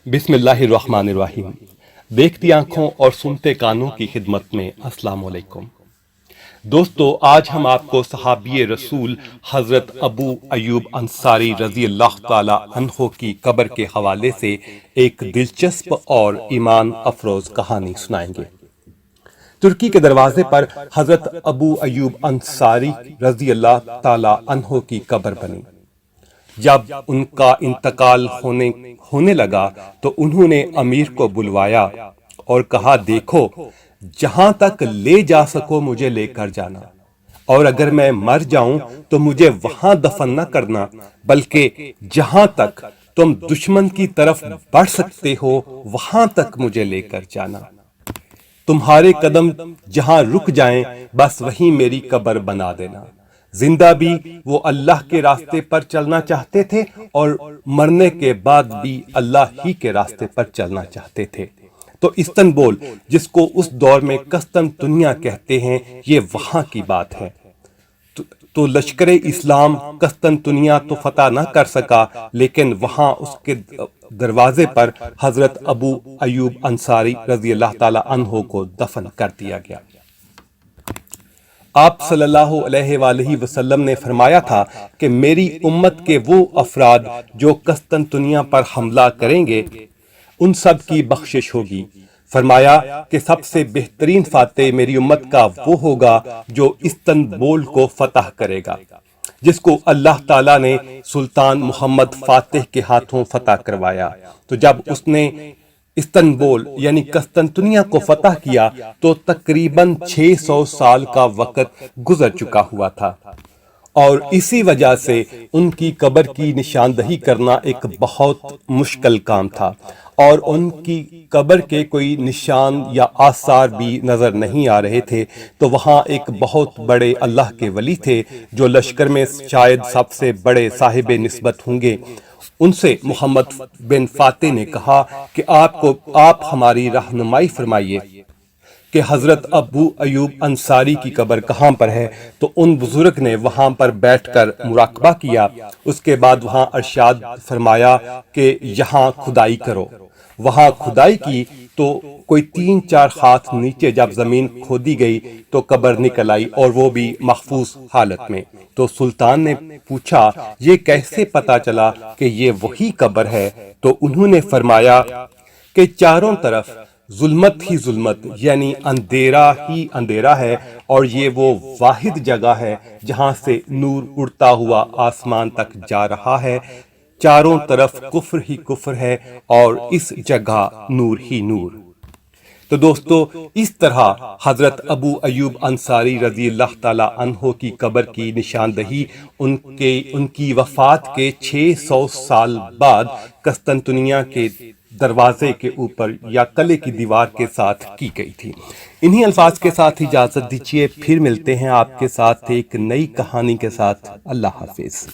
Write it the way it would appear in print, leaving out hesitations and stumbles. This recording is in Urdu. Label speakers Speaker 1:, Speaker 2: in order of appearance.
Speaker 1: بسم اللہ الرحمن الرحیم۔ دیکھتی آنکھوں اور سنتے کانوں کی خدمت میں السلام علیکم۔ دوستو، آج ہم آپ کو صحابی رسول حضرت ابو ایوب انصاری رضی اللہ تعالی عنہ کی قبر کے حوالے سے ایک دلچسپ اور ایمان افروز کہانی سنائیں گے۔ ترکی کے دروازے پر حضرت ابو ایوب انصاری رضی اللہ تعالی عنہ کی قبر بنی۔ جب ان کا انتقال ہونے لگا تو انہوں نے امیر کو بلوایا اور کہا، دیکھو، جہاں تک لے جا سکو مجھے لے کر جانا، اور اگر میں مر جاؤں تو مجھے وہاں دفن نہ کرنا، بلکہ جہاں تک تم دشمن کی طرف بڑھ سکتے ہو وہاں تک مجھے لے کر جانا۔ تمہارے قدم جہاں رک جائیں بس وہیں میری قبر بنا دینا۔ زندہ بھی وہ اللہ کے راستے پر چلنا چاہتے تھے اور مرنے کے بعد بھی اللہ ہی کے راستے پر چلنا چاہتے تھے۔ تو استنبول، جس کو اس دور میں قسطنطنیہ کہتے ہیں، یہ وہاں کی بات ہے۔ تو لشکر اسلام قسطنطنیہ تو فتح نہ کر سکا، لیکن وہاں اس کے دروازے پر حضرت ابو ایوب انصاری رضی اللہ تعالی عنہ کو دفن کر دیا گیا۔ آپ صلی اللہ علیہ وآلہ وسلم نے فرمایا تھا کہ میری امت کے وہ افراد جو قسطنطنیہ پر حملہ کریں گے ان سب کی بخشش ہوگی۔ فرمایا کہ سب سے بہترین فاتح میری امت کا وہ ہوگا جو استنبول کو فتح کرے گا، جس کو اللہ تعالیٰ نے سلطان محمد فاتح کے ہاتھوں فتح کروایا۔ تو جب اس نے استنبول یعنی قسطنطنیہ کو فتح کیا تو تقریباً 600 سال کا وقت گزر چکا ہوا تھا، اور اسی وجہ سے ان کی قبر کی نشاندہی کرنا ایک بہت مشکل کام تھا، اور ان کی قبر کے کوئی نشان یا آثار بھی نظر نہیں آ رہے تھے۔ تو وہاں ایک بہت بڑے اللہ کے ولی تھے جو لشکر میں شاید سب سے بڑے صاحب نسبت ہوں گے۔ ان سے محمد بن فاتح نے کہا کہ آپ ہماری رہنمائی فرمائیے کہ حضرت ابو ایوب انصاری کی قبر کہاں پر ہے۔ تو ان بزرگ نے وہاں پر بیٹھ کر مراقبہ کیا، اس کے بعد وہاں ارشاد فرمایا کہ یہاں کھدائی کرو۔ وہاں کھدائی کی تو کوئی 3-4 ہاتھ نیچے جب زمین کھودی گئی تو قبر نکل آئی، اور وہ بھی محفوظ حالت میں۔ تو سلطان نے پوچھا، یہ کیسے پتا چلا کہ یہ وہی قبر ہے؟ تو انہوں نے فرمایا کہ چاروں طرف ظلمت ہی ظلمت یعنی اندھیرا ہی اندھیرا ہے، اور یہ وہ واحد جگہ ہے جہاں سے نور اڑتا ہوا آسمان تک جا رہا ہے۔ چاروں طرف کفر ہی کفر ہے اور اس جگہ نور ہی نور۔ تو دوستو، اس طرح حضرت ابو ایوب انصاری رضی اللہ تعالی عنہ کی قبر کی نشاندہی ان کی وفات کے 600 سال بعد قسطنطنیہ کے دروازے کے اوپر یا قلعے کی دیوار کے ساتھ کی گئی تھی۔ انہی الفاظ کے ساتھ اجازت دیجیے، پھر ملتے ہیں آپ کے ساتھ ایک نئی کہانی کے ساتھ۔ اللہ حافظ۔